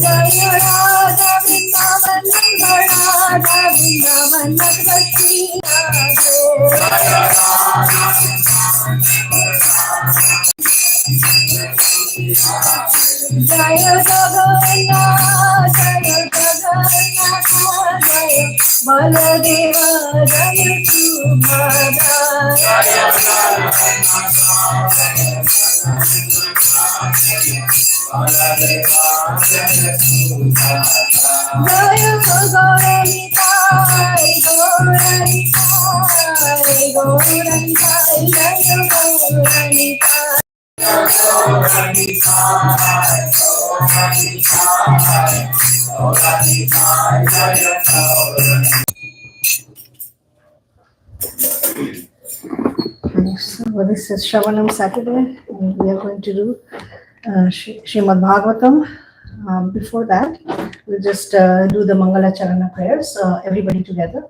Jaya Radha Vrindavan Radha Vrindavan Madhvati Jaya Jagannath Jaya Jagannath Jaya Baladeva Jaya Subhadra Jaya Gauranitai, Gauranitai, Gauranitai, Jaya Gauranitai. So this is Sravanam Saturday, and we are going to do Srimad Bhagavatam. Before that, we'll just do the Mangala Charana prayers, everybody together.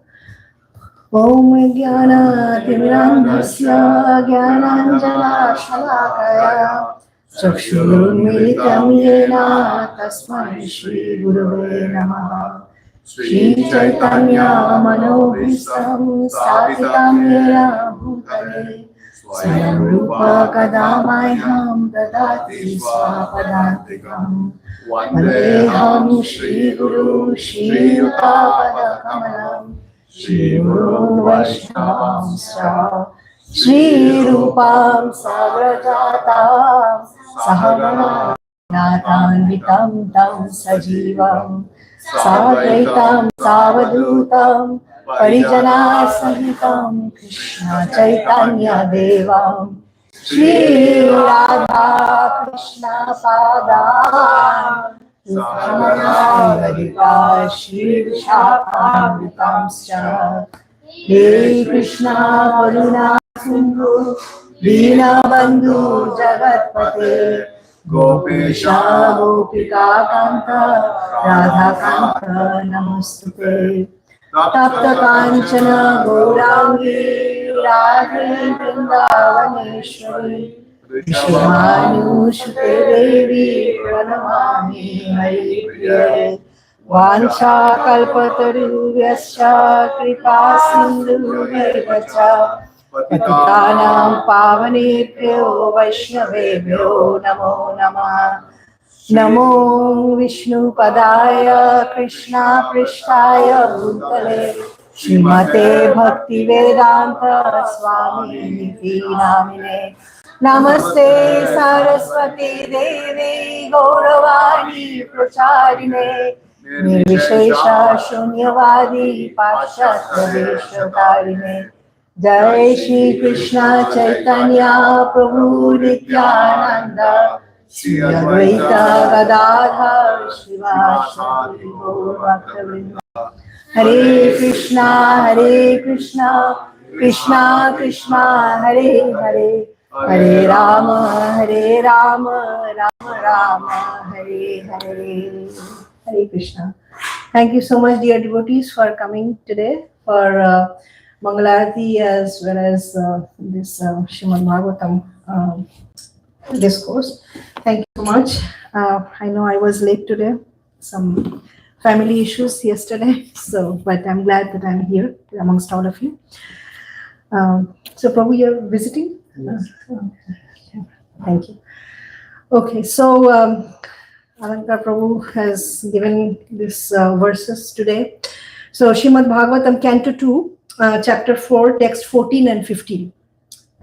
Om Jnana Timirandhasya Jnananjana Shalakaya Chakshurmilitam Yena Tasmai Shri Gurave Namaha Shri Chaitanya Manobhistam Sthapitam Yena Bhutale Swayam Rupa Kadamaiham Dadati Swapadantikam Vandeham Shri Guru Shri Yuta Kamalam Shri Guru Vaishnavamscha Shri Rupam Sagrajatam Sahagana Natanvitam Tam Sajivam Sadvaitam Savadutam Parijana Sahitam Krishna Chaitanya Devam Shri Radha Krishna Padam Radhika Shri Vishakhamritamscha Hare Krishna Karuna Sindhu Dina Bandhu Jagatpate Gopesha Gopika Kanta Radha Kanta Namostute Tapta Kanchana Gaurangi Radhe Vrindavaneshwari Vishwanu Shute Devi Pranamami Hari Priya Vansha Kalpataru Vyascha Kripa Sindhu Virvacha Patitanam Pavanebhyo Vaishnavebhyo Namo Namah Namo Vishnu Padaya Krishna Prishtaya Bhutale Srimate Bhakti Vedanta Swami Niti Namine Namaste Saraswati Devi Gauravani Pracharine Nirvishesha Shunyavadi Pashatya Deshatarine Jai Shri Krishna Chaitanya Prabhu Nityananda Shri Advaita Gadadhar Shivasati Gaur Bhaktavrinda Hare Krishna Krishna Krishna Hare Hare Hare Rama Rama Rama Hare Hare. Hare Krishna. Thank you so much, dear devotees, for coming today for Mangalarati as well as this Srimad Bhagavatam discourse. Thank you so much. I know I was late today, some family issues yesterday, but I'm glad that I'm here amongst all of you. So Prabhu, you're visiting? Yes. Thank you. Okay, so Alankar Prabhu has given these verses today. So Srimad Bhagavatam, Canto 2, Chapter 4, Text 14 and 15.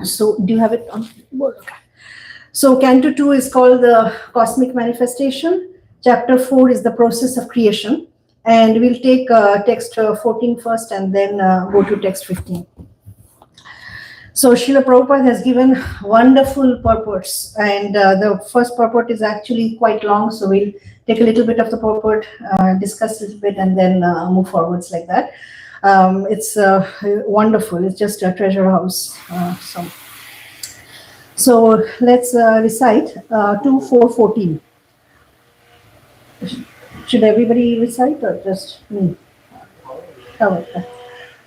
So do you have it on board? Okay. So Canto 2 is called the Cosmic Manifestation. Chapter 4 is the Process of Creation. And we'll take text 14 first and then go to text 15. So Srila Prabhupada has given wonderful purports, and the first purport is actually quite long, so we'll take a little bit of the purport, discuss a little bit, and then move forwards like that. It's wonderful. It's just a treasure house. So let's recite 2:4:14. Should everybody recite or just me? Okay.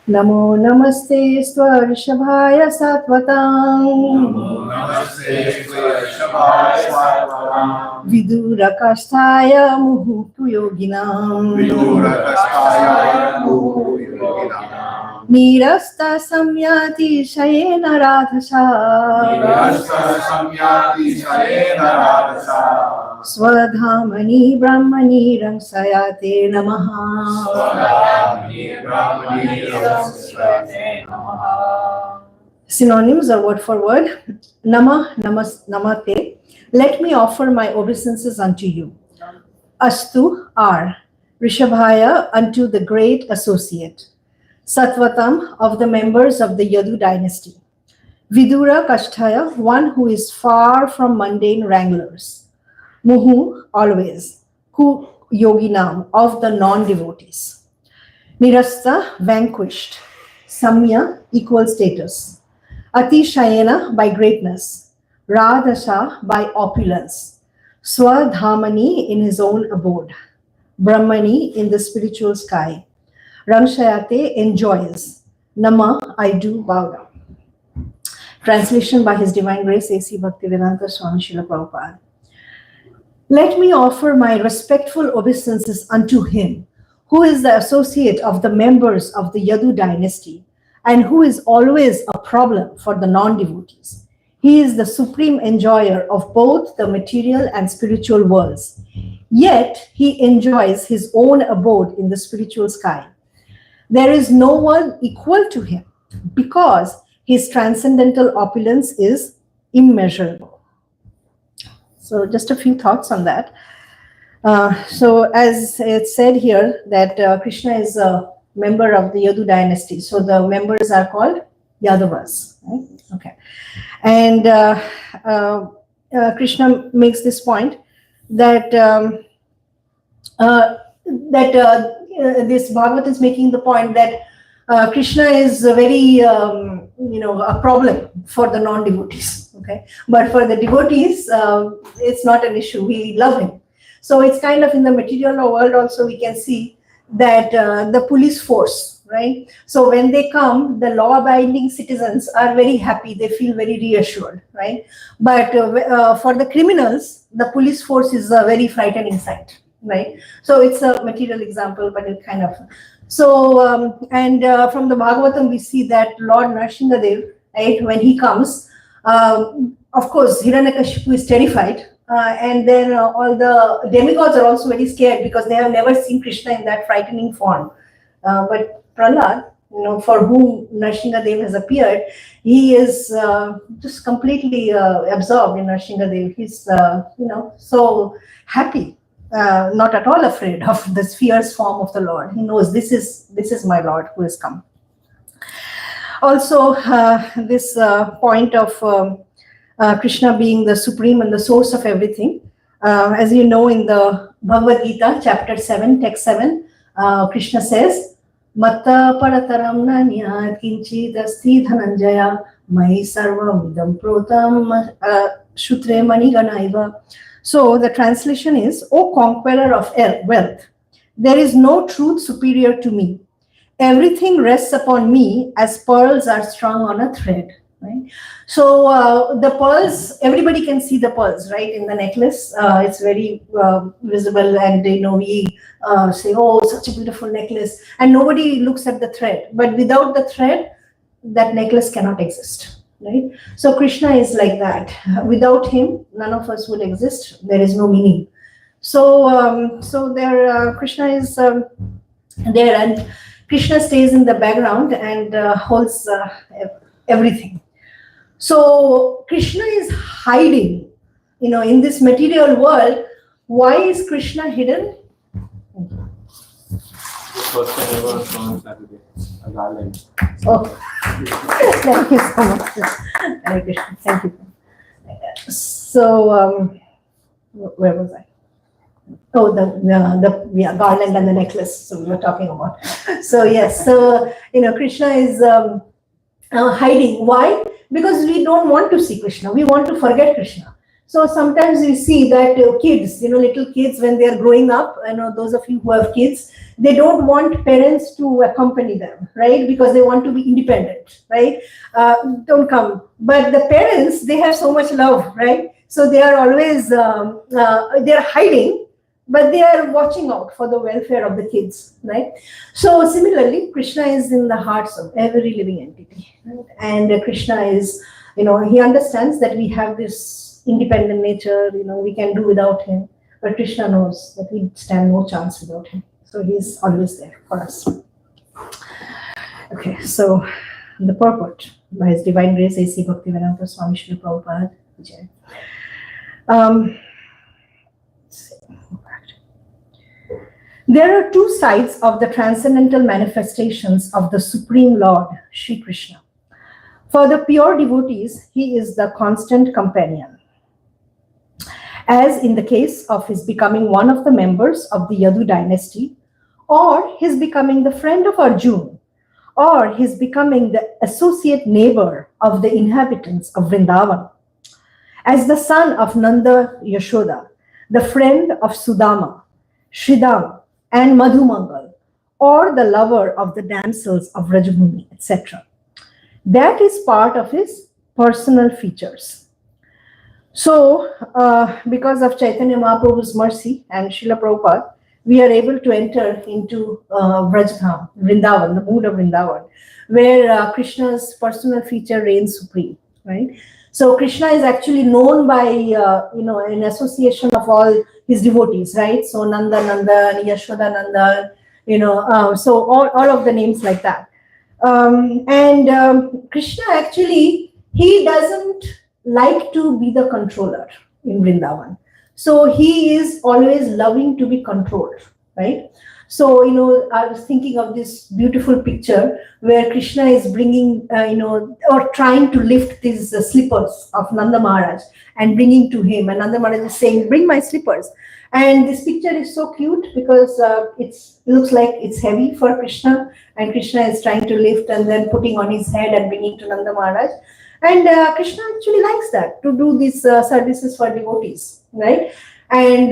Namo namaste swarishabhaya satvatam. Namo namaste Vidura Kastaya Muhutu Yoginam. Nirasta Samyati Shayena Radhasa. Swadhamani Brahmani Ramsayate Namaha. Synonyms or word for word. Namate. Let me offer my obeisances unto you. Astu are. Rishabhaya unto the great associate. Satvatam of the members of the Yadu dynasty. Vidura Kasthaya, one who is far from mundane wranglers. Muhu, always. Ku Yoginam, of the non-devotees. Nirasta, vanquished. Samya, equal status. Atishayena, by greatness. Radhasa, by opulence. Swadhamani, in his own abode. Brahmani, in the spiritual sky. Ramshayate, enjoys. Nama, I do bow down. Translation by His Divine Grace A.C. Bhaktivedanta Swami Srila Prabhupada. Let me offer my respectful obeisances unto him, who is the associate of the members of the Yadu dynasty, and who is always a problem for the non-devotees. He is the supreme enjoyer of both the material and spiritual worlds. Yet he enjoys his own abode in the spiritual sky. There is no one equal to him because his transcendental opulence is immeasurable. So just a few thoughts on that. So as it's said here that Krishna is a member of the Yadu dynasty. So the members are called Yadavas. Right? Okay. And Krishna makes this point that this Bhagavad is making the point that Krishna is a very, a problem for the non-devotees, okay? But for the devotees, it's not an issue. We love him. So it's kind of in the material world also we can see that the police force, right? So when they come, the law-abiding citizens are very happy. They feel very reassured, right? But for the criminals, the police force is a very frightening sight. Right, so it's a material example, but it kind of so from the Bhagavatam we see that Lord Nrsimhadev, right, when he comes, of course Hiranyakashipu is terrified, and then all the demigods are also very scared because they have never seen Krishna in that frightening form. But Prahlad, for whom Nrsimhadev has appeared, he is just completely absorbed in Nrsimhadev. He's so happy. Not at all afraid of this fierce form of the Lord. He knows this is my Lord who has come. Also, this point of Krishna being the supreme and the source of everything. As you know, in the Bhagavad Gita, chapter 7, text 7, Krishna says, Matta parataram nanyat kinchid asti dhananjaya mai sarvam idam protam shutre maniganaiva. So the translation is, O conqueror of wealth, there is no truth superior to me. Everything rests upon me as pearls are strung on a thread. Right? So the pearls, everybody can see the pearls, right, in the necklace. It's very visible, and we say, oh, such a beautiful necklace. And nobody looks at the thread. But without the thread, that necklace cannot exist. Right? So Krishna is like that. Without him, none of us would exist. There is no meaning. So, Krishna is there, and Krishna stays in the background and holds everything. So Krishna is hiding, in this material world. Why is Krishna hidden? First time ever Sravanam Saturday, a garland. Oh, thank you so much. Hare Krishna. Thank you. So, where was I? Oh, the garland and the necklace. So we were talking about. So yes, so Krishna is hiding. Why? Because we don't want to see Krishna. We want to forget Krishna. So sometimes we see that kids, little kids, when they are growing up, those of you who have kids, they don't want parents to accompany them, right? Because they want to be independent, right? Don't come. But the parents, they have so much love, right? So they are always, they are hiding, but they are watching out for the welfare of the kids, right? So similarly, Krishna is in the hearts of every living entity, right? And Krishna is, he understands that we have this independent nature, we can do without him, but Krishna knows that we stand no chance without him. So he's always there for us. Okay, so the purport by His Divine Grace A.C. Bhaktivedanta Swami Srila Prabhupada. There are two sides of the transcendental manifestations of the Supreme Lord, Sri Krishna. For the pure devotees, he is the constant companion. As in the case of his becoming one of the members of the Yadu dynasty, or his becoming the friend of Arjuna, or his becoming the associate neighbor of the inhabitants of Vrindavan. As the son of Nanda Yashoda, the friend of Sudama, Shridam, and Madhumangal, or the lover of the damsels of Rajabhumi, etc. That is part of his personal features. So, because of Chaitanya Mahaprabhu's mercy and Srila Prabhupada, we are able to enter into Vrajadham, Vrindavan, the mood of Vrindavan, where Krishna's personal feature reigns supreme, right? So Krishna is actually known by, an association of all his devotees, right? So Nanda Nanda, Yashoda Nanda, so all of the names like that. Krishna actually, he doesn't like to be the controller in Vrindavan. So he is always loving to be controlled, right? So, I was thinking of this beautiful picture where Krishna is bringing, or trying to lift these slippers of Nanda Maharaj and bringing to him. And Nanda Maharaj is saying, bring my slippers. And this picture is so cute because it looks like it's heavy for Krishna. And Krishna is trying to lift and then putting on his head and bringing to Nanda Maharaj. And Krishna actually likes that, to do these services for devotees, right? And,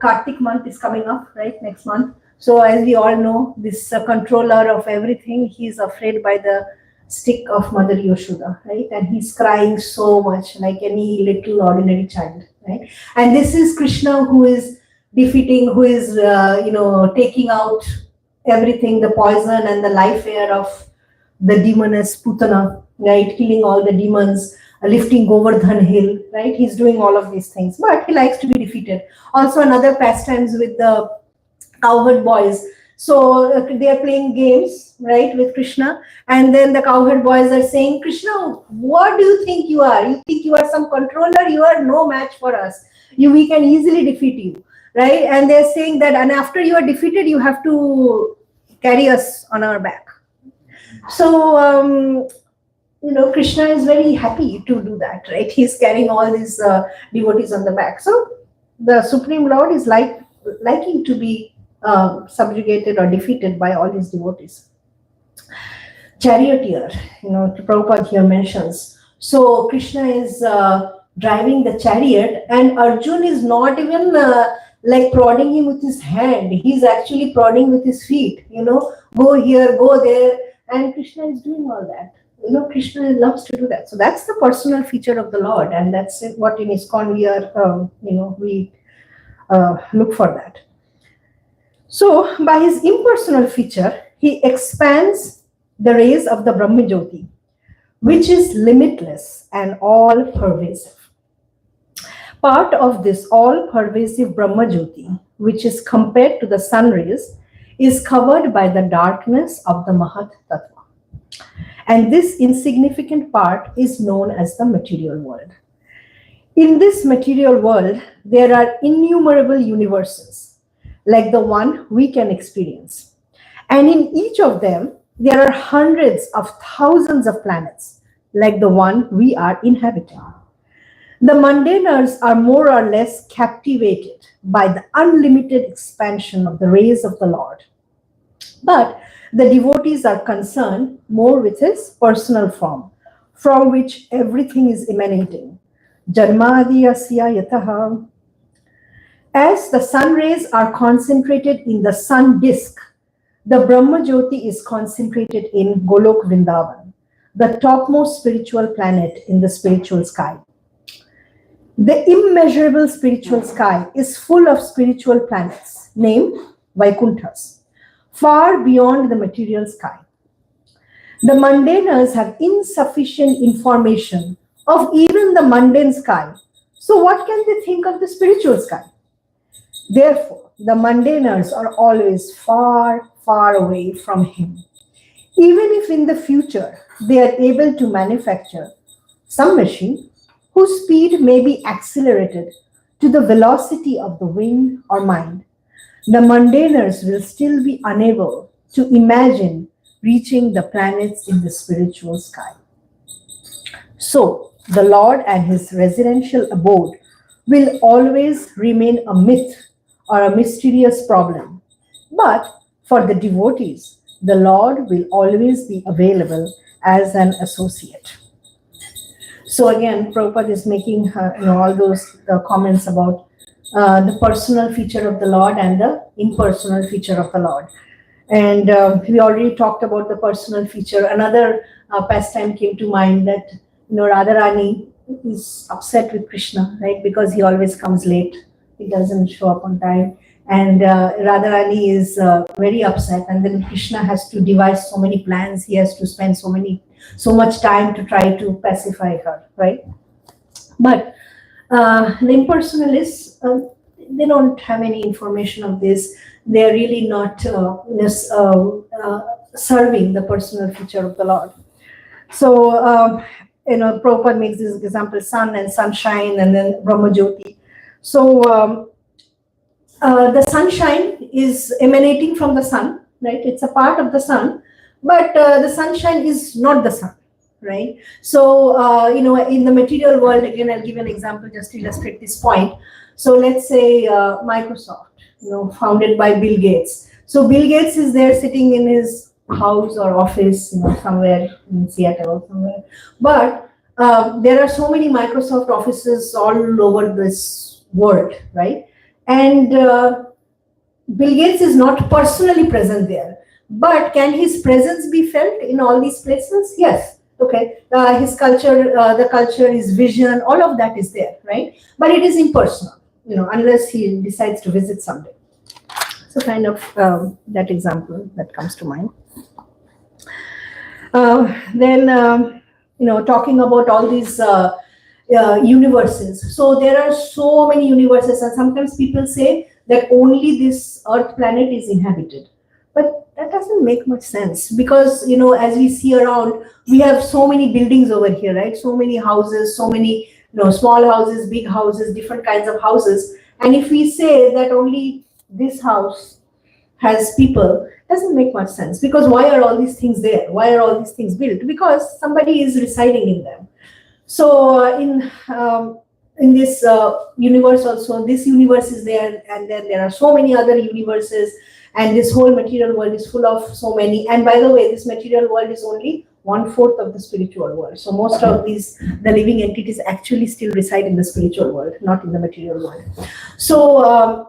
Kartik month is coming up, right, next month. So as we all know, this controller of everything, he's afraid by the stick of Mother Yashoda, right? And he's crying so much, like any little ordinary child, right? And this is Krishna who is defeating, who is, taking out everything, the poison and the life air of the demoness Putana, right? Killing all the demons, lifting Govardhan hill, right? He's doing all of these things, but he likes to be defeated. Also another pastimes with the cowherd boys. So they are playing games, right, with Krishna. And then the cowherd boys are saying, Krishna, what do you think you are? You think you are some controller? You are no match for us. We can easily defeat you, right? And they're saying that, and after you are defeated, you have to carry us on our back. So, Krishna is very happy to do that, right? He's carrying all these devotees on the back. So the Supreme Lord is liking to be subjugated or defeated by all his devotees. Charioteer, Prabhupada here mentions. So Krishna is driving the chariot, and Arjuna is not even like prodding him with his hand. He's actually prodding with his feet, go here, go there. And Krishna is doing all that. Krishna loves to do that. So that's the personal feature of the Lord, and that's what in ISKCON we are, we look for that. So by his impersonal feature, he expands the rays of the Brahma Jyoti, which is limitless and all-pervasive. Part of this all-pervasive Brahma Jyoti, which is compared to the sun rays, is covered by the darkness of the Mahat Tattva. And this insignificant part is known as the material world. In this material world, there are innumerable universes, like the one we can experience. And in each of them, there are hundreds of thousands of planets, like the one we are inhabiting. The mundaners are more or less captivated by the unlimited expansion of the rays of the Lord. But the devotees are concerned more with his personal form, from which everything is emanating. Janmadi asya yataha. As the sun rays are concentrated in the sun disk, the Brahma Jyoti is concentrated in Golok Vrindavan, the topmost spiritual planet in the spiritual sky. The immeasurable spiritual sky is full of spiritual planets named Vaikunthas, far beyond the material sky. The mundaners have insufficient information of even the mundane sky. So what can they think of the spiritual sky? Therefore, the mundaners are always far, far away from him. Even if in the future they are able to manufacture some machine whose speed may be accelerated to the velocity of the wind or mind, the mundaners will still be unable to imagine reaching the planets in the spiritual sky. So, the Lord and his residential abode will always remain a myth or a mysterious problem. But for the devotees, the Lord will always be available as an associate. So again, Prabhupada is making all those comments about the personal feature of the Lord and the impersonal feature of the Lord. And we already talked about the personal feature. Another pastime came to mind that Radharani is upset with Krishna, right? Because he always comes late. He doesn't show up on time. And Radharani is very upset. And then Krishna has to devise so many plans. He has to spend so much time to try to pacify her, right? But the impersonalists, they don't have any information of this. They're really not serving the personal feature of the Lord. So, Prabhupada makes this example, sun and sunshine, and then Brahmajyoti. So, the sunshine is emanating from the sun, right? It's a part of the sun, but the sunshine is not the sun, right? So, in the material world, again, I'll give an example just to illustrate this point. So, let's say Microsoft, founded by Bill Gates. So, Bill Gates is there sitting in his house or office, somewhere in Seattle or somewhere. But there are so many Microsoft offices all over this world, right? And Bill Gates is not personally present there. But can his presence be felt in all these places? Yes. Okay. His culture, the culture, his vision, all of that is there, right? But it is impersonal, unless he decides to visit someday. So kind of that example that comes to mind. Then, talking about all these universes. So there are so many universes, and sometimes people say that only this Earth planet is inhabited. But that doesn't make much sense because, as we see around, we have so many buildings over here, right? So many houses, so many, small houses, big houses, different kinds of houses. And if we say that only this house has people, doesn't make much sense because why are all these things there? Why are all these things built? Because somebody is residing in them. So in this universe also, this universe is there, and then there are so many other universes, and this whole material world is full of so many. And by the way, this material world is only 1/4 of the spiritual world. So most of the living entities actually still reside in the spiritual world, not in the material world. So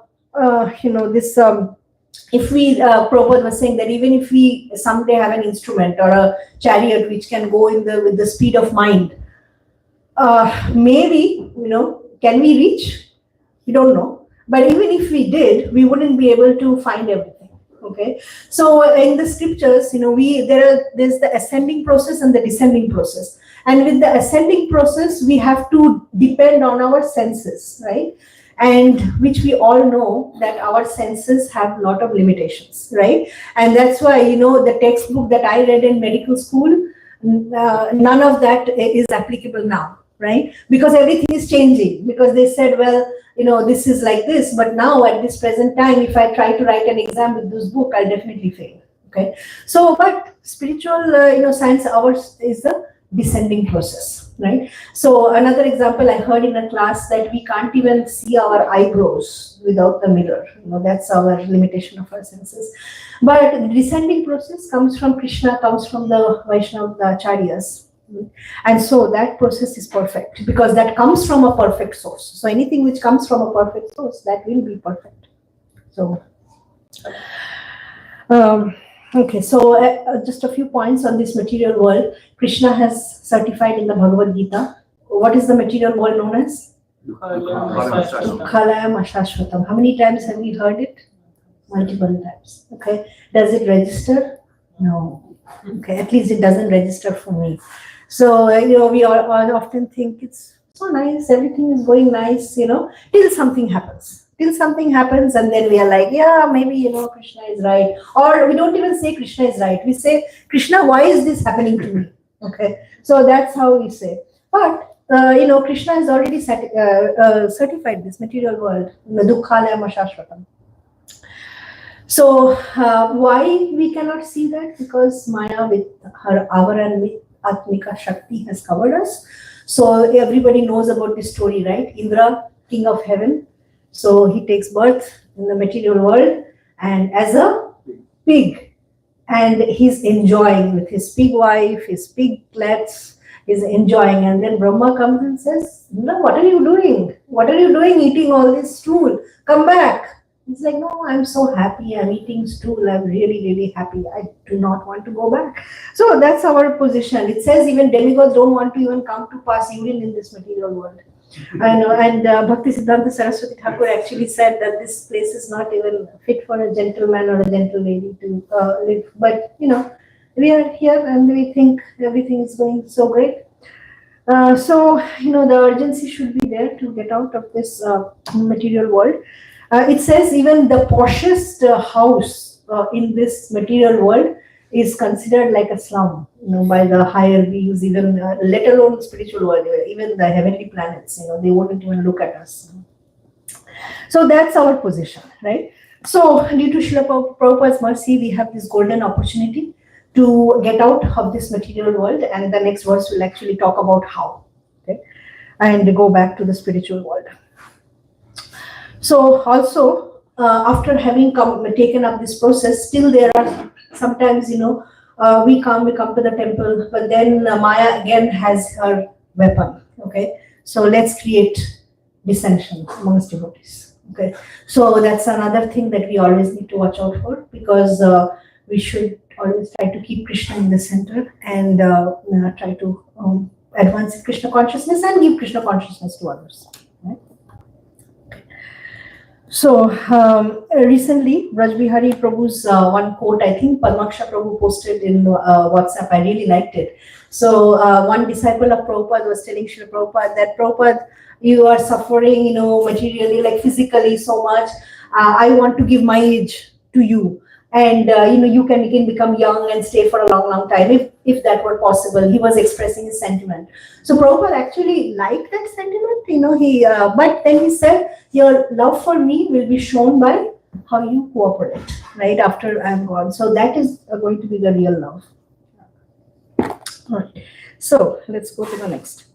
if we, Prabhupada was saying that even if we someday have an instrument or a chariot which can go with the speed of mind, maybe, can we reach? We don't know. But even if we did, we wouldn't be able to find everything. Okay. So in the scriptures, there's the ascending process and the descending process. And with the ascending process, we have to depend on our senses, right? And which we all know that our senses have a lot of limitations, right? And that's why, the textbook that I read in medical school, none of that is applicable now, right? Because everything is changing. Because they said, well, this is like this, but now at this present time, if I try to write an exam with this book, I'll definitely fail. Okay. So, but spiritual, science, ours is the descending process, right? So another example I heard in a class that we can't even see our eyebrows without the mirror. That's our limitation of our senses. But the descending process comes from Krishna, comes from the Vaishnava Acharyas. And so that process is perfect because that comes from a perfect source. So anything which comes from a perfect source, that will be perfect. So, okay, so just a few points on this material world. Krishna has certified in the Bhagavad Gita. What is the material world known as? Dukhalayam Ashashvatam. How many times have we heard it? Multiple times. Okay. Does it register? No. Okay. At least it doesn't register for me. So, we all often think it's so nice, everything is going nice, till something happens. Till something happens, and then we are like, yeah, maybe, Krishna is right. Or we don't even say Krishna is right. We say, Krishna, why is this happening to me? Okay. So that's how we say. But Krishna has already certified this material world, Dukkhalayam Ashashvatam. So why we cannot see that? Because Maya with her Avaran Atmika Shakti has covered us. So everybody knows about this story, right? Indra, king of heaven. So he takes birth in the material world and as a pig. And he's enjoying with his pig wife, his piglets. Is enjoying, and then Brahma comes and says, no, what are you doing? What are you doing eating all this stool? Come back. He's like, no, I'm so happy. I'm eating stool. I'm really, really happy. I do not want to go back. So that's our position. It says even demigods don't want to even come to pass urine in this material world. I know, and Bhakti Siddhanta Saraswati Thakur actually said that this place is not even fit for a gentleman or a gentle lady to live. But, we are here and we think everything is going so great. So, the urgency should be there to get out of this material world. It says even the poshest house in this material world is considered like a slum, by the higher beings, even let alone the spiritual world, even the heavenly planets, they wouldn't even look at us. So that's our position, right? So due to Srila Prabhupada's mercy, we have this golden opportunity to get out of this material world, and the next verse will actually talk about how, okay, and go back to the spiritual world. So also, after having taken up this process, still there are sometimes, we come to the temple, but then Maya again has her weapon, okay? So let's create dissension amongst devotees, okay? So that's another thing that we always need to watch out for, because we should always try to keep Krishna in the center and try to advance Krishna consciousness and give Krishna consciousness to others. Right? So recently, Braj Bihari Prabhu's one quote, I think Padmaksha Prabhu posted in WhatsApp. I really liked it. So one disciple of Prabhupada was telling Srila Prabhupada that, Prabhupada, you are suffering, materially, like physically so much. I want to give my age to you. And you can become young and stay for a long time if that were possible. He was expressing his sentiment. So Prabhupada actually liked that sentiment. But then he said, your love for me will be shown by how you cooperate, right, after I'm gone. So that is going to be the real love. All right. So let's go to the next.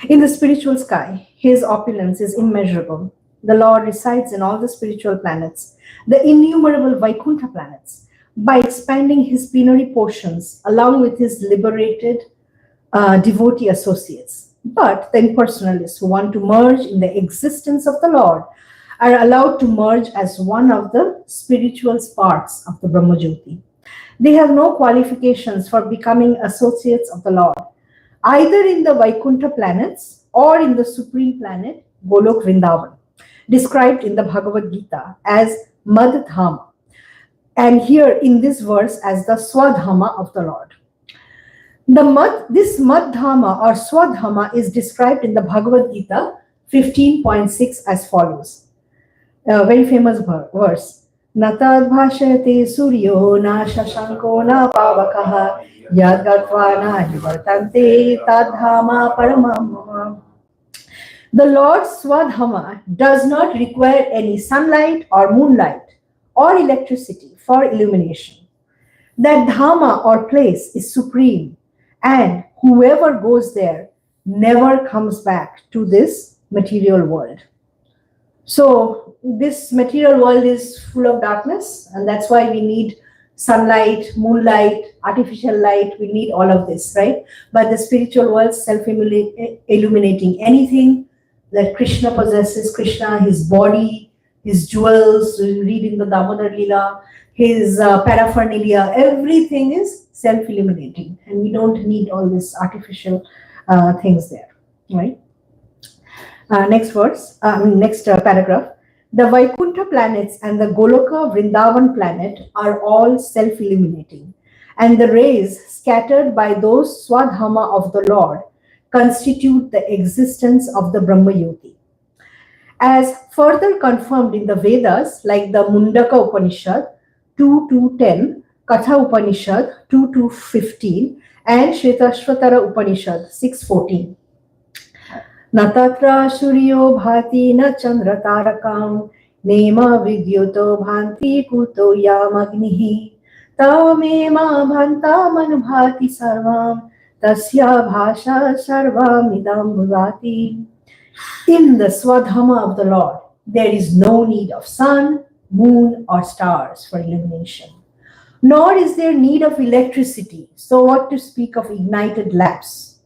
In the spiritual sky, his opulence is immeasurable. The Lord resides in all the spiritual planets, the innumerable Vaikuntha planets, by expanding his plenary portions along with his liberated devotee associates. But the impersonalists who want to merge in the existence of the Lord are allowed to merge as one of the spiritual sparks of the Brahmajyoti. They have no qualifications for becoming associates of the Lord, either in the Vaikuntha planets or in the supreme planet, Golok Vrindavan, described in the Bhagavad Gita as Madhama, and here in this verse as the Swadhama of the Lord. This Madhama or Swadhama is described in the Bhagavad Gita 15.6 as follows. A very famous verse. Natad bhashayate suryo na shashanko na pavakaha yad gatva na hivartante tadhama paramam. The Lord Swadhama does not require any sunlight or moonlight or electricity for illumination. That Dhamma or place is supreme, and whoever goes there never comes back to this material world. So this material world is full of darkness, and that's why we need sunlight, moonlight, artificial light. We need all of this, right? But the spiritual world, self-illuminating, anything that Krishna possesses, Krishna, his body, his jewels, reading the Damodar Lila, his paraphernalia, everything is self-illuminating, and we don't need all this artificial things there, right? Next verse, next paragraph. The Vaikuntha planets and the Goloka Vrindavan planet are all self-illuminating, and the rays scattered by those Swadharma of the Lord constitute the existence of the Brahma Yoti. As further confirmed in the Vedas, like the Mundaka Upanishad 2:10, Katha Upanishad 2:15, and Shvetashvatara Upanishad 6:14. Natatra Suryo Bhati na Chandra Tarakam Nema Vidyuto Bhanti Kuto Yamagnihi Tamema Bhanta Manubhati Sarvam Tasya Bhasha Sarvamidam Bhuvati. In the Swadharma of the Lord, there is no need of sun, moon, or stars for illumination. Nor is there need of electricity, so what to speak of ignited lamps.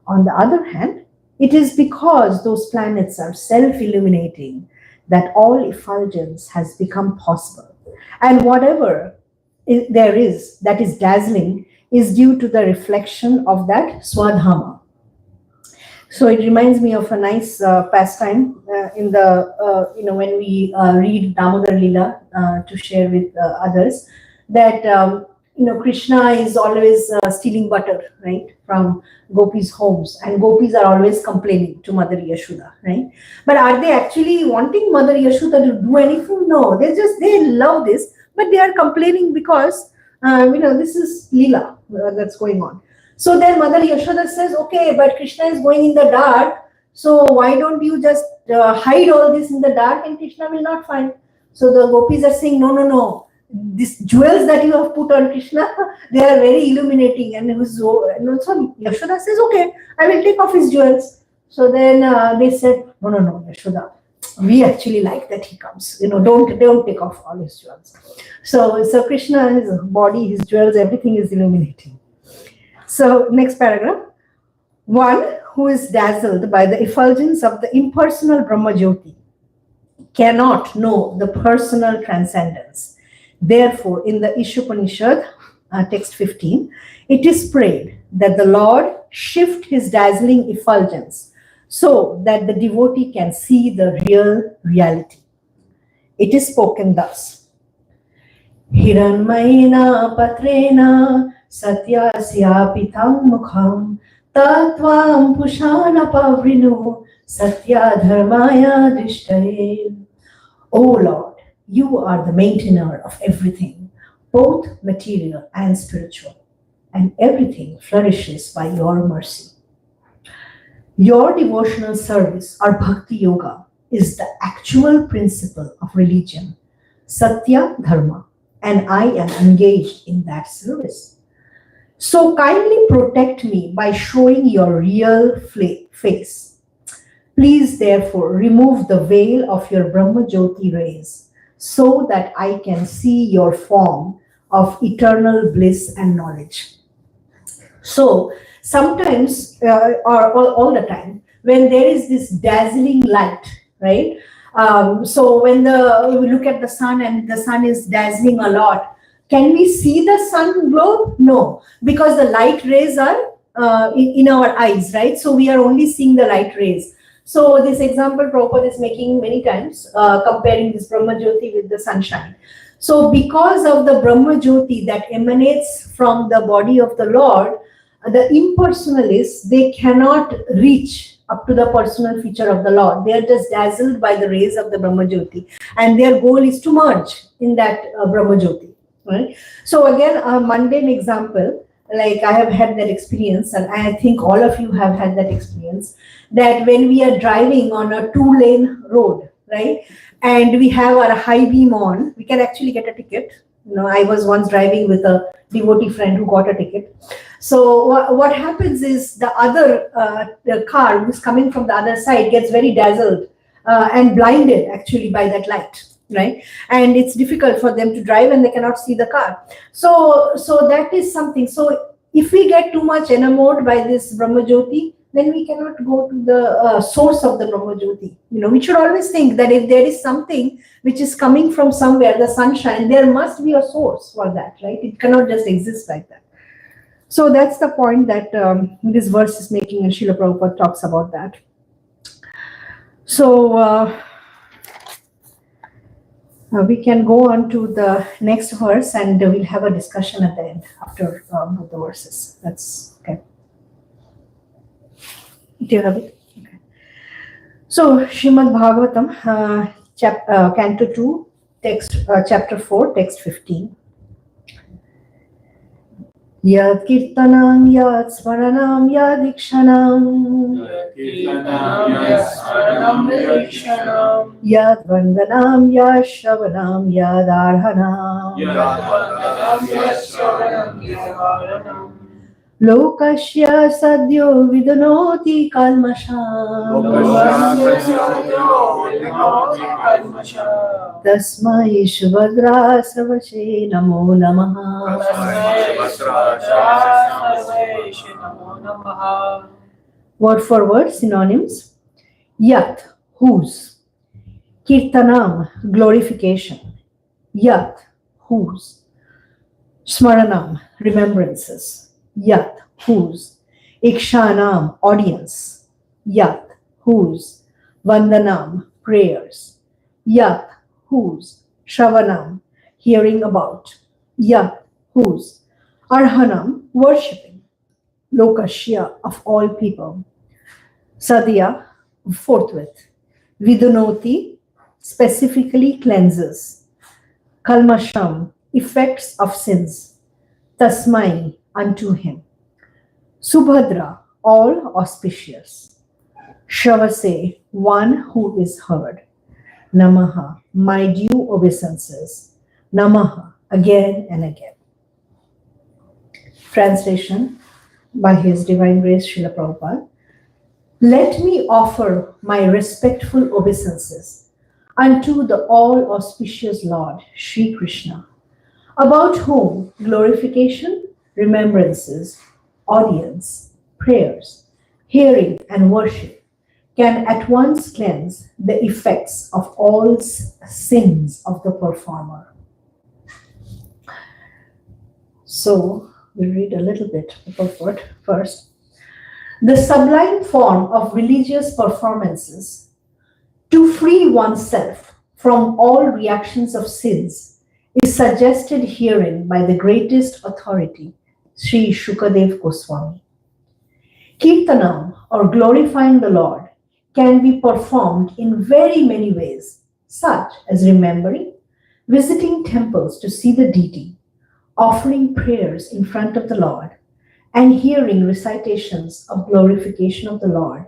On the other hand, it is because those planets are self-illuminating that all effulgence has become possible. And whatever there is that is dazzling is due to the reflection of that Swadharma. So it reminds me of a nice pastime in the, when we read Damodar Lila to share with others, that, Krishna is always stealing butter, right, from gopis' homes, and gopis are always complaining to Mother Yashoda, right? But are they actually wanting Mother Yashoda to do anything? No, they love this, but they are complaining because, this is Lila that's going on. So then Mother Yashoda says, okay, but Krishna is going in the dark, so why don't you just hide all this in the dark and Krishna will not find. So the gopis are saying, no. These jewels that you have put on Krishna, they are very illuminating. And so Yashoda says, okay, I will take off his jewels. So then they said, no, Yashoda, we actually like that he comes. Don't take off all his jewels. So Krishna, his body, his jewels, everything is illuminating. So next paragraph. One who is dazzled by the effulgence of the impersonal Brahma Jyoti cannot know the personal transcendence. Therefore, in the Ishopanishad, text 15, it is prayed that the Lord shift his dazzling effulgence so that the devotee can see the real reality. It is spoken thus. Hiranmayena patrena satyasya pitam mukham tatvam pushana pavrinu satya dharmaya drishtare. O Lord, you are the maintainer of everything, both material and spiritual, and everything flourishes by your mercy. Your devotional service or bhakti yoga is the actual principle of religion, satya dharma, and I am engaged in that service. So kindly protect me by showing your real face. Please therefore remove the veil of your Brahma Jyoti rays, so that I can see your form of eternal bliss and knowledge. So sometimes, or all the time, when there is this dazzling light, right? So when we look at the sun and the sun is dazzling a lot, can we see the sun globe? No, because the light rays are in our eyes, right? So we are only seeing the light rays. So this example Prabhupada is making many times, comparing this Brahma Jyoti with the sunshine. So because of the Brahma Jyoti that emanates from the body of the Lord, the impersonalists, they cannot reach up to the personal feature of the Lord. They are just dazzled by the rays of the Brahma Jyoti, and their goal is to merge in that Brahma Jyoti. Right? So again, a mundane example, like I have had that experience, and I think all of you have had that experience, that when we are driving on a 2-lane road, right, and we have our high beam on, we can actually get a ticket. I was once driving with a devotee friend who got a ticket. So what happens is the other the car who's coming from the other side gets very dazzled and blinded actually by that light, right? And it's difficult for them to drive and they cannot see the car. So that is something. So if we get too much enamored by this Brahma Jyoti, then we cannot go to the source of the Brahma Jyoti. We should always think that if there is something which is coming from somewhere, the sunshine, there must be a source for that, right? It cannot just exist like that. So that's the point that this verse is making, and Srila Prabhupada talks about that. So we can go on to the next verse, and we'll have a discussion at the end after both the verses. That's okay. Do you have it? Okay. So Srimad Bhagavatam, Canto 2, text chapter 4, text 15. Yad kirtanam yad smaranam yad ikshanam yad vandanam yad shravanam yad arhanam lokasya sadyo vidunoti kalmasham tasmai shubhadra savashe namo namaha. Word for word synonyms. Yat, whose. Kirtanam, glorification. Yat, whose. Smaranam, remembrances. Yat, whose. Ikshanam, audience. Yat, whose. Vandanam, prayers. Yat, whose. Shravanam, hearing about. Yat, whose. Arhanam, worshipping. Lokashya, of all people. Sadhya, forthwith. Vidunoti, specifically cleanses. Kalmasham, effects of sins. Tasmai, unto him. Subhadra, all auspicious. Shravase, one who is heard. Namaha, my due obeisances. Namaha, again and again. Translation by His Divine Grace Srila Prabhupada. Let me offer my respectful obeisances unto the all-auspicious Lord, Sri Krishna, about whom glorification, remembrances, audience, prayers, hearing and worship can at once cleanse the effects of all sins of the performer. So, we'll read a little bit of the purport first. The sublime form of religious performances to free oneself from all reactions of sins is suggested herein by the greatest authority, Sri Shukadev Goswami. Kirtanam, or glorifying the Lord, can be performed in very many ways, such as remembering, visiting temples to see the deity, offering prayers in front of the Lord, and hearing recitations of glorification of the Lord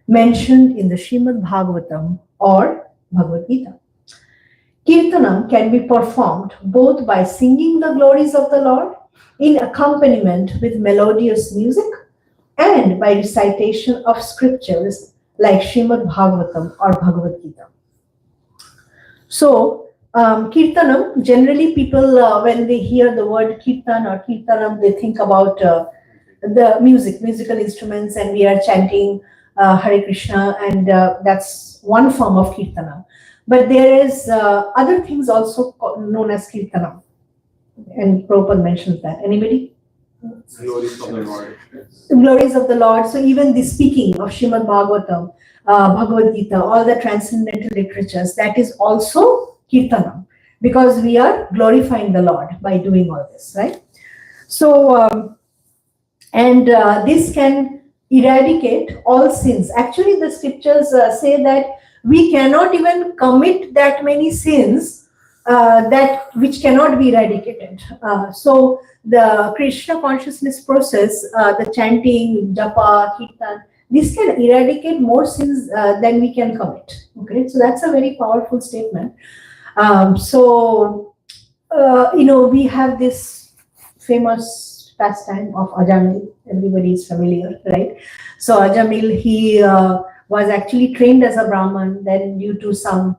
mentioned in the Srimad Bhagavatam or Bhagavad Gita. Kirtanam can be performed both by singing the glories of the Lord in accompaniment with melodious music and by recitation of scriptures like Srimad Bhagavatam or Bhagavad Gita. So, Kirtanam, generally people, when they hear the word Kirtan or Kirtanam, they think about the musical instruments, and we are chanting Hare Krishna, and that's one form of Kirtanam. But there is other things also known as Kirtanam, and Prabhupada mentions that. Anybody? Glories of the Lord. Glories of the Lord. So even the speaking of Srimad Bhagavatam, Bhagavad Gita, all the transcendental literatures, that is also Kirtanam, because we are glorifying the Lord by doing all this, right? So, this can eradicate all sins. Actually, the scriptures say that we cannot even commit that many sins that which cannot be eradicated. So the Krishna consciousness process, the chanting, japa, kirtan, this can eradicate more sins than we can commit. Okay, so that's a very powerful statement. We have this famous pastime of Ajamil. Everybody is familiar, right? So Ajamil, he was actually trained as a Brahman. Then due to some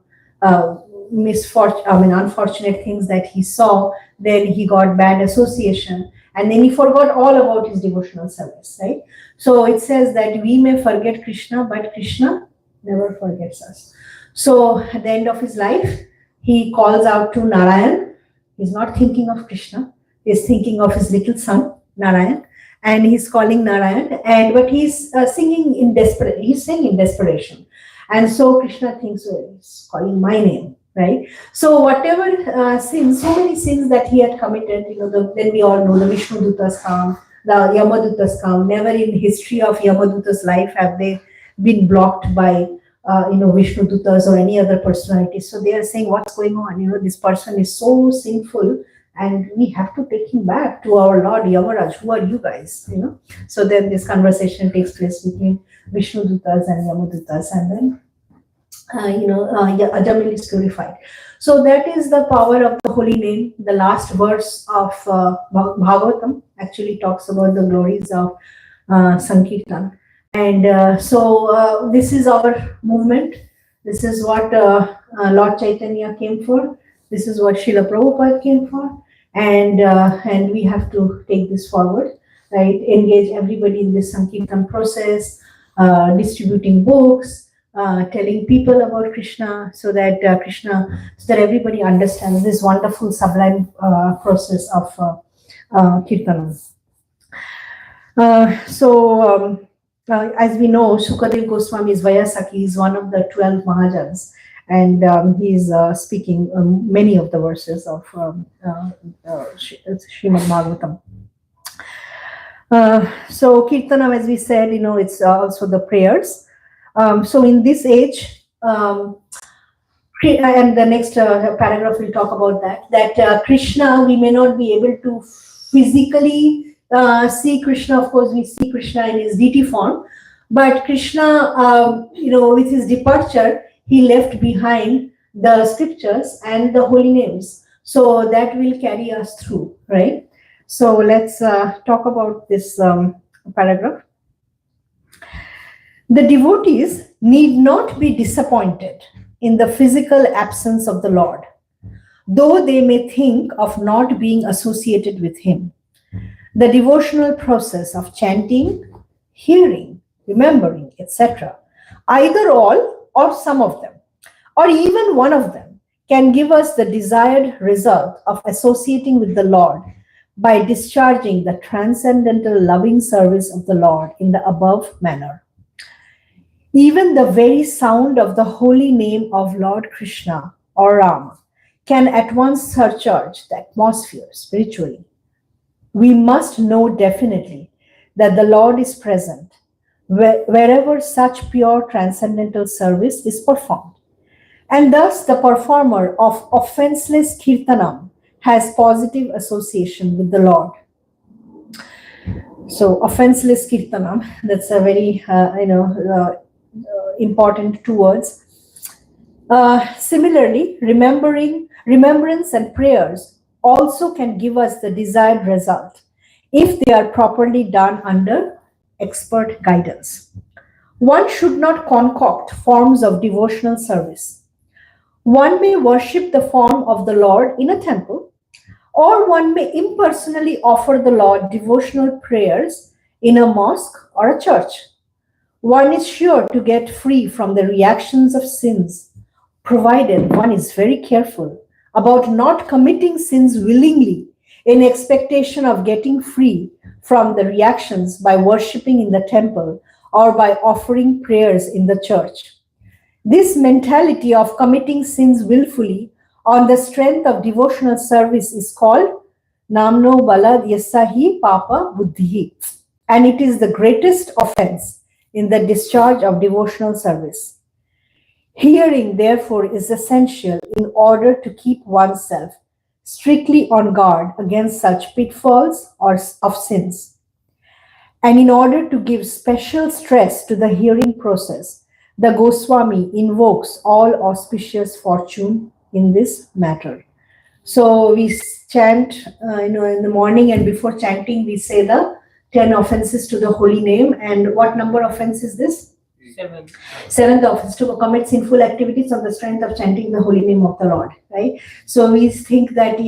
unfortunate things that he saw, then he got bad association, And then he forgot all about his devotional service, right? So it says that we may forget Krishna, but Krishna never forgets us. So at the end of his life, he calls out to Narayan. He's not thinking of Krishna. He's thinking of his little son, Narayan. And he's calling Narayan. But he's singing in desperation. He's saying in desperation. And so Krishna thinks, oh, he's calling my name, right? So whatever sins, so many sins that he had committed, then we all know the Vishnu Dutas come, the Yamadutas come. Never in history of Yamaduta's life have they been blocked by Vishnu Dutas or any other personality. So they are saying, what's going on? This person is so sinful, and we have to take him back to our Lord Yamaraj. Who are you guys? So then this conversation takes place between Vishnu Dutas and Yamadutas, and then Ajamil is purified. So that is the power of the holy name. The last verse of Bhagavatam actually talks about the glories of Sankirtan. And so this is our movement. This is what Lord Chaitanya came for. This is what Srila Prabhupada came for. And we have to take this forward, right? Engage everybody in this Sankirtan process, distributing books, telling people about Krishna, so that everybody understands this wonderful sublime process of Kirtanam. As we know, Sukadev Goswami's Vayasaki is one of the 12 Mahajans, and he is speaking many of the verses of Srimad Bhagavatam. So Kirtanam, as we said, it's also the prayers. So in this age, and the next paragraph will talk about that Krishna, we may not be able to physically see Krishna. Of course, we see Krishna in his deity form, but Krishna, with his departure, he left behind the scriptures and the holy names. So that will carry us through, right? So let's talk about this paragraph. The devotees need not be disappointed in the physical absence of the Lord, though they may think of not being associated with him. The devotional process of chanting, hearing, remembering, etc., either all or some of them, or even one of them, can give us the desired result of associating with the Lord by discharging the transcendental loving service of the Lord in the above manner. Even the very sound of the holy name of Lord Krishna or Rama can at once surcharge the atmosphere spiritually. We must know definitely that the Lord is present wherever such pure transcendental service is performed. And thus the performer of offenseless kirtanam has positive association with the Lord. So offenseless kirtanam, that's a very, important two words. Similarly, remembrance and prayers also can give us the desired result if they are properly done under expert guidance. One should not concoct forms of devotional service. One may worship the form of the Lord in a temple, or one may impersonally offer the Lord devotional prayers in a mosque or a church. One is sure to get free from the reactions of sins, provided one is very careful about not committing sins willingly in expectation of getting free from the reactions by worshipping in the temple or by offering prayers in the church. This mentality of committing sins willfully on the strength of devotional service is called Namno Balad Yasahi Papa Buddhi, and it is the greatest offense in the discharge of devotional service. Hearing, therefore, is essential in order to keep oneself strictly on guard against such pitfalls of sins. And in order to give special stress to the hearing process, the Goswami invokes all auspicious fortune in this matter. So we chant, in the morning, and before chanting, we say the 10 offenses to the holy name. And what number offense is this? 7. Seventh offense, to commit sinful activities on the strength of chanting the holy name of the Lord, right? So we think that,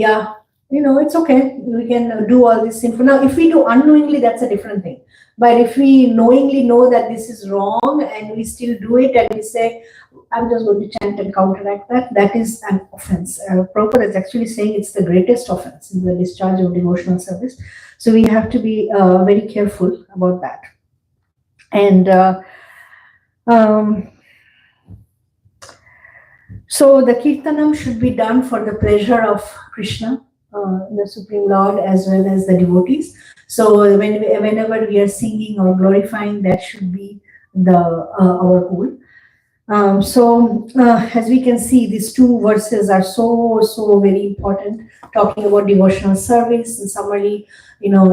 it's okay. We can do all this info. Now, if we do unknowingly, that's a different thing. But if we knowingly know that this is wrong and we still do it and we say, I'm just going to chant and counteract that, that is an offense. Prabhupada is actually saying it's the greatest offense in the discharge of devotional service. So we have to be very careful about that. And so the kirtanam should be done for the pleasure of Krishna, the Supreme Lord, as well as the devotees. So whenever we are singing or glorifying, that should be our goal. So as we can see, these two verses are so very important, talking about devotional service and summary,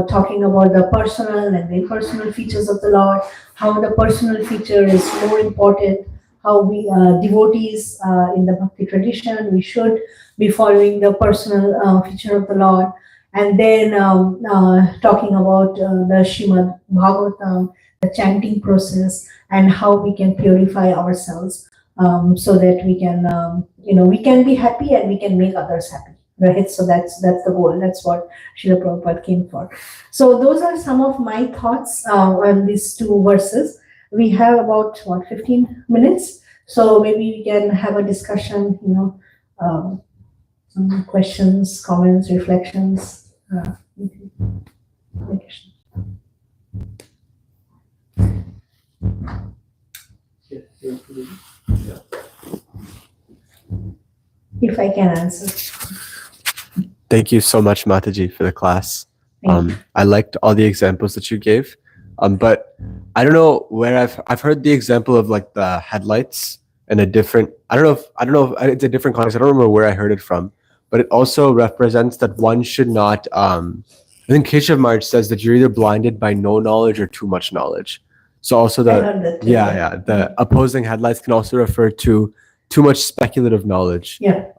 talking about the personal and the impersonal features of the Lord, how the personal feature is more important, how we devotees in the bhakti tradition, we should be following the personal feature of the Lord. And then talking about the Srimad Bhagavatam, the chanting process, and how we can purify ourselves so that we can, we can be happy and we can make others happy. Right, so that's the goal. That's what Srila Prabhupada came for. So those are some of my thoughts on these two verses. We have about 15 minutes, so maybe we can have a discussion. Some questions, comments, reflections. If I can answer. Thank you so much, Mataji, for the class. I liked all the examples that you gave, but I don't know where I've heard the example of like the headlights in a different. I don't know if it's a different context. I don't remember where I heard it from, but it also represents that one should not. I think Keshav Maharaj says that you're either blinded by no knowledge or too much knowledge. So also the opposing headlights can also refer to too much speculative knowledge. Yeah.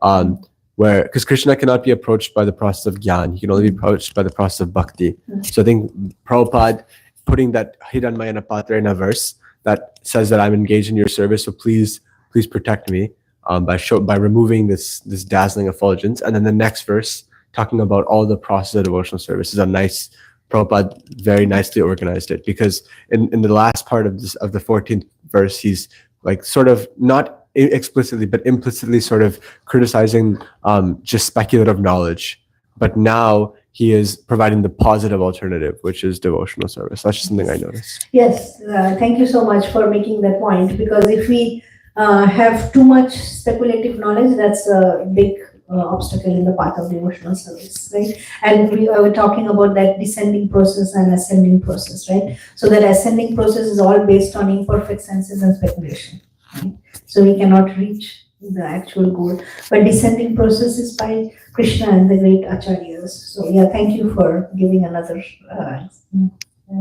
Because Krishna cannot be approached by the process of Gyan, he can only be approached by the process of Bhakti. So I think Prabhupada putting that Hiranmayana Patra in a verse that says that I'm engaged in your service, so please protect me by removing this dazzling effulgence. And then the next verse talking about all the process of devotional service is a nice, Prabhupada very nicely organized it, because in the last part of the 14th verse, he's like sort of not explicitly but implicitly sort of criticizing just speculative knowledge, but now he is providing the positive alternative, which is devotional service. That's just something I noticed. Yes, thank you so much for making that point, because if we have too much speculative knowledge, that's a big obstacle in the path of devotional service, right? And we were talking about that descending process and ascending process, right? So that ascending process is all based on imperfect senses and speculation. Right? So we cannot reach the actual goal. But descending process is by Krishna and the great acharyas. So yeah, thank you for giving another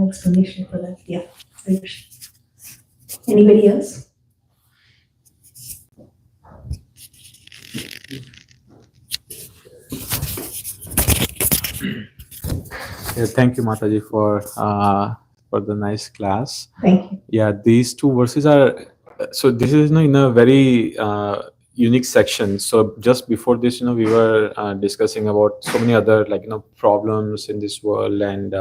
explanation for that. Yeah. Anybody else? Yeah, thank you, Mataji, for the nice class. Thank you. Yeah, these two verses are. So this is in a very unique section. So just before this, we were discussing about so many other problems in this world and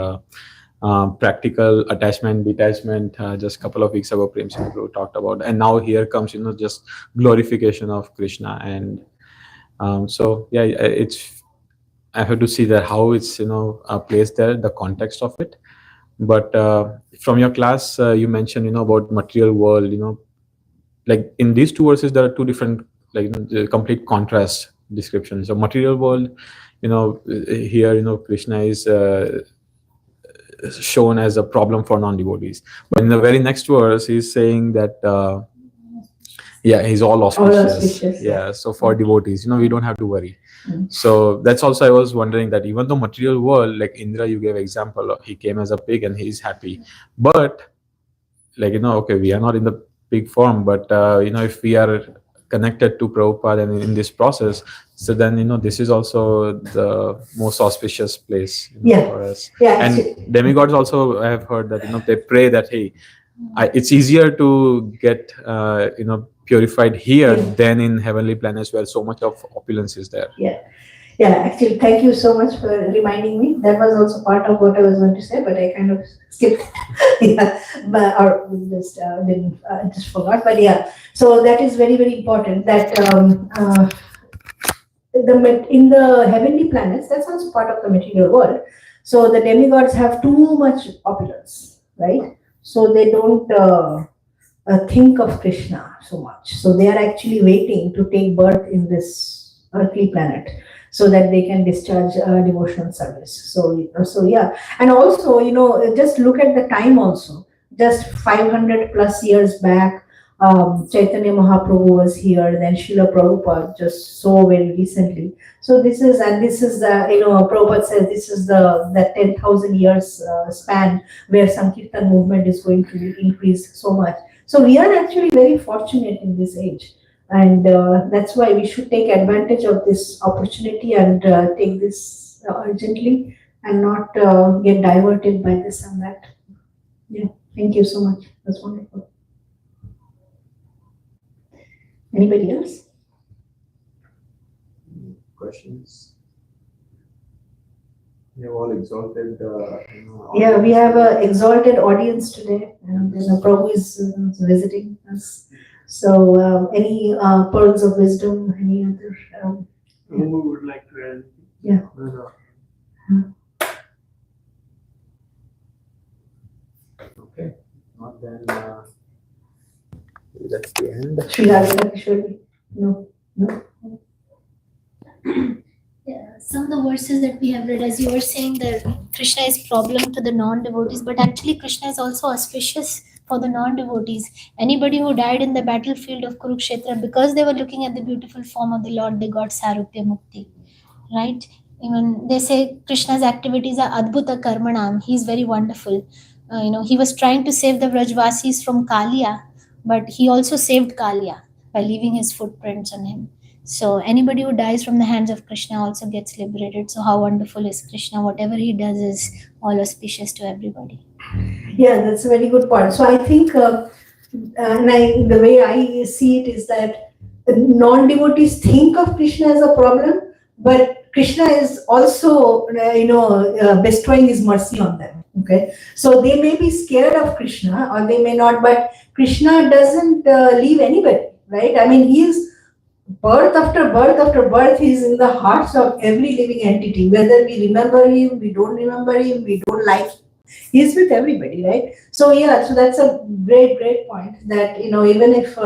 practical attachment, detachment. Just a couple of weeks ago, Prem Singh Guru talked about, and now here comes just glorification of Krishna, and so yeah, I have to see that how it's placed there, the context of it. But from your class, you mentioned about material world. Like in these two verses, there are two different the complete contrast descriptions. So material world, here Krishna is shown as a problem for non-devotees, but in the very next verse, he's saying that he's all auspicious. Yeah, so for devotees, we don't have to worry. So that's also I was wondering that even though material world, like Indra, you gave example, he came as a pig and he's happy, but okay, we are not in the pig form, but if we are connected to Prabhupada and in this process, so then this is also the most auspicious place for us. And demigods also, I have heard that they pray that it's easier to get purified here than in heavenly planets where so much of opulence is there. Yeah, actually, thank you so much for reminding me. That was also part of what I was going to say, but I kind of skipped. Yeah, but or just didn't just forgot. But yeah, so that is very very important. That in the heavenly planets, that's also part of the material world. So the demigods have too much opulence, right? So they don't think of Krishna so much. So they are actually waiting to take birth in this earthly planet so that they can discharge devotional service. So yeah, and also just look at the time also. Just 500 plus years back, Chaitanya Mahaprabhu was here. Then Srila Prabhupada just so very recently. So this is Prabhupada says this is the 10,000 years span where Sankirtan movement is going to increase so much. So we are actually very fortunate in this age, and that's why we should take advantage of this opportunity and take this urgently and not get diverted by this and that. Yeah, thank you so much. That's wonderful. Anybody else? Questions? We have all exalted. Yeah, we have an exalted audience today, and Prabhu is visiting us. So, any pearls of wisdom? Any other? Who would like to add? Yeah. Okay. Not then. That's the end. Srila Kishore? No. Yeah, some of the verses that we have read, as you were saying, that Krishna is problem to the non-devotees, but actually Krishna is also auspicious for the non-devotees. Anybody who died in the battlefield of Kurukshetra, because they were looking at the beautiful form of the Lord, they got Sarupya Mukti, right? Even they say Krishna's activities are Adbhuta Karmanam. He's very wonderful. He was trying to save the Vrajvasis from Kaliya, but he also saved Kaliya by leaving his footprints on him. So anybody who dies from the hands of Krishna also gets liberated. So how wonderful is Krishna? Whatever he does is all auspicious to everybody. Yeah, that's a very good point. So I think, the way I see it is that non-devotees think of Krishna as a problem, but Krishna is also, bestowing his mercy on them. Okay, so they may be scared of Krishna or they may not, but Krishna doesn't leave anybody, right? I mean, he is birth after birth after birth. He is in the hearts of every living entity, whether we remember him, we don't remember him, we don't like him. He is with everybody, right? So yeah, so that's a great point that even if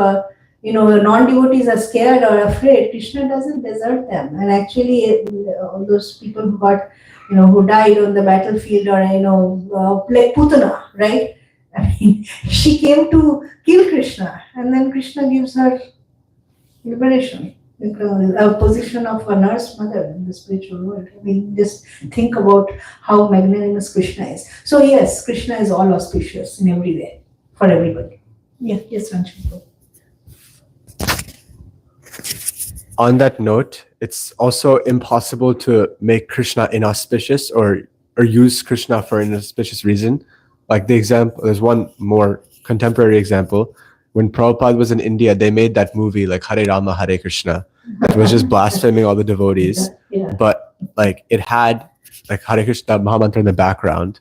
non-devotees are scared or afraid, Krishna doesn't desert them. And actually, all those people who got who died on the battlefield, or like Putana, right? I mean, she came to kill Krishna, and then Krishna gives her liberation, a position of a nurse mother in the spiritual world. I mean, just think about how magnanimous Krishna is. So yes, Krishna is all auspicious in every way for everybody. Yeah, yes, Ranjan. On that note, it's also impossible to make Krishna inauspicious or use Krishna for an auspicious reason. Like the example, there's one more contemporary example. When Prabhupada was in India, they made that movie like Hare Rama, Hare Krishna. It was just blaspheming all the devotees. Yeah. But like it had like Hare Krishna Mahamantra in the background.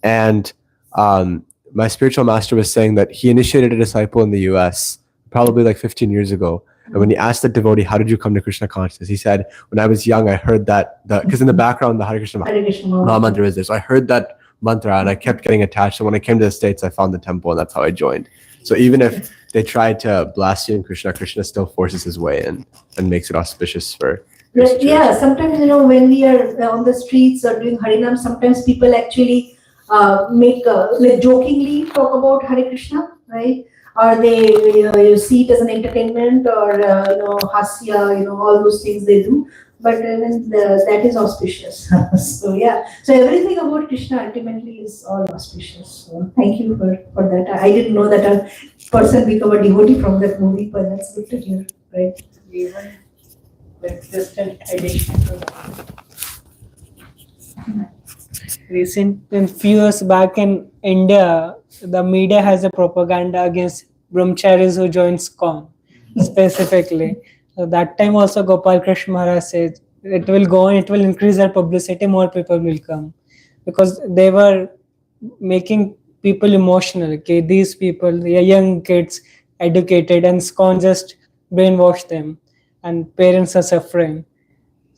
And my spiritual master was saying that he initiated a disciple in the US probably like 15 years ago. And when he asked the devotee, how did you come to Krishna consciousness? He said, when I was young, I heard that, because in the background, the Hare Krishna Mahamantra is there. So I heard that mantra and I kept getting attached. And when I came to the States, I found the temple and that's how I joined. So even if they tried to blaspheme Krishna, Krishna still forces his way in and makes it auspicious for. Yeah, sometimes when we are on the streets or doing Harinam, sometimes people actually make jokingly talk about Hare Krishna, right? Or they you see it as an entertainment or hasya, all those things they do. But that is auspicious. So yeah, so everything about Krishna ultimately is all auspicious. So thank you for that. I didn't know that a person become a devotee from that movie, but that's good to hear, right? Even with distant addiction. Recent, a few years back in India, the media has a propaganda against brahmacharis who join ISKCON specifically. So that time also Gopal Krishna Maharaj said, it will go on, it will increase their publicity, more people will come, because they were making people emotional. Okay, these people, the young kids, educated, and ISKCON just brainwashed them, and parents are suffering.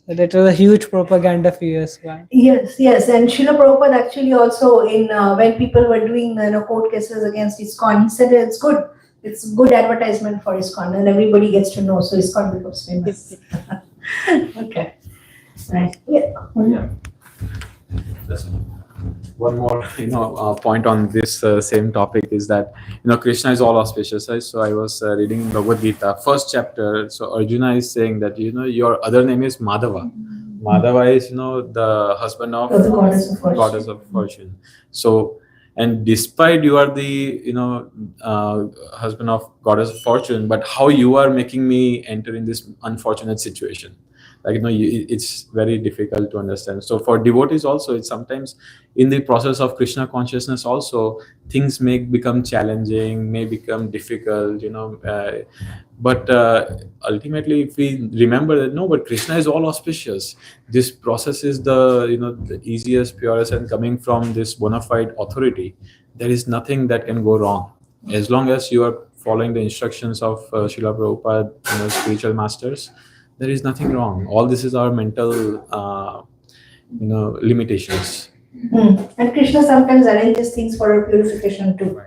So that was a huge propaganda few years back. Yes, yes, and Srila Prabhupada actually also in when people were doing court cases against ISKCON, he said it's good advertisement for ISKCON, and everybody gets to know, so ISKCON becomes famous. Okay, right, yeah. Yeah. Just one more, point on this same topic is that, Krishna is all auspicious, right? So I was reading Bhagavad Gita, first chapter. So Arjuna is saying that, your other name is Madhava. Madhava is, the husband of The goddess of fortune. goddess of fortune. So, and despite you are the, husband of goddess of fortune, but how you are making me enter in this unfortunate situation? Like, it's very difficult to understand. So for devotees also, it's sometimes in the process of Krishna consciousness also, things may become challenging, may become difficult, but ultimately, if we remember that, no, but Krishna is all auspicious. This process is the easiest, purest, and coming from this bona fide authority, there is nothing that can go wrong. As long as you are following the instructions of Srila Prabhupada, spiritual masters, there is nothing wrong. All this is our mental, limitations. And Krishna sometimes arranges things for our purification too,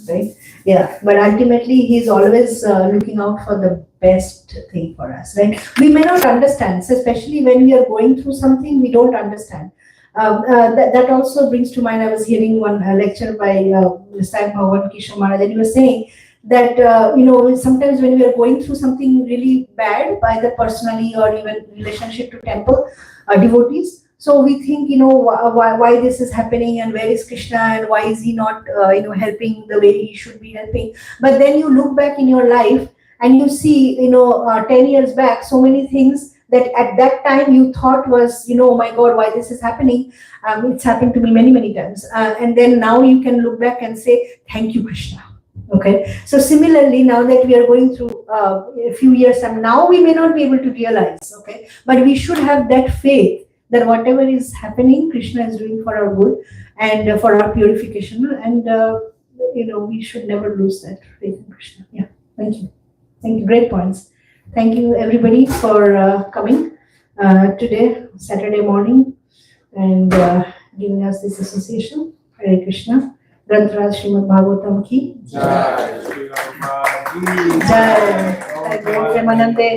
right? Yeah, but ultimately he's always looking out for the best thing for us, right? We may not understand, so especially when we are going through something we don't understand. That also brings to mind, I was hearing one lecture by Sai Bhavan Kishore Maharaj, and he was saying that sometimes when we are going through something really bad, either personally or even relationship to temple devotees, so we think, why this is happening, and where is Krishna, and why is he not helping the way he should be helping. But then you look back in your life and you see 10 years back, so many things that at that time you thought was, oh my God, why this is happening. It's happened to me many times, and then now you can look back and say, thank you, Krishna. Okay, so similarly, now that we are going through a few years, and now we may not be able to realize, okay, but we should have that faith that whatever is happening, Krishna is doing for our good and for our purification, and we should never lose that faith in Krishna. Yeah, thank you, great points. Thank you everybody for coming today, Saturday morning, and giving us this association. Hare Krishna. Grantraj Srimad Bhagavatam ki Jai. Jai. Jai. Premanande.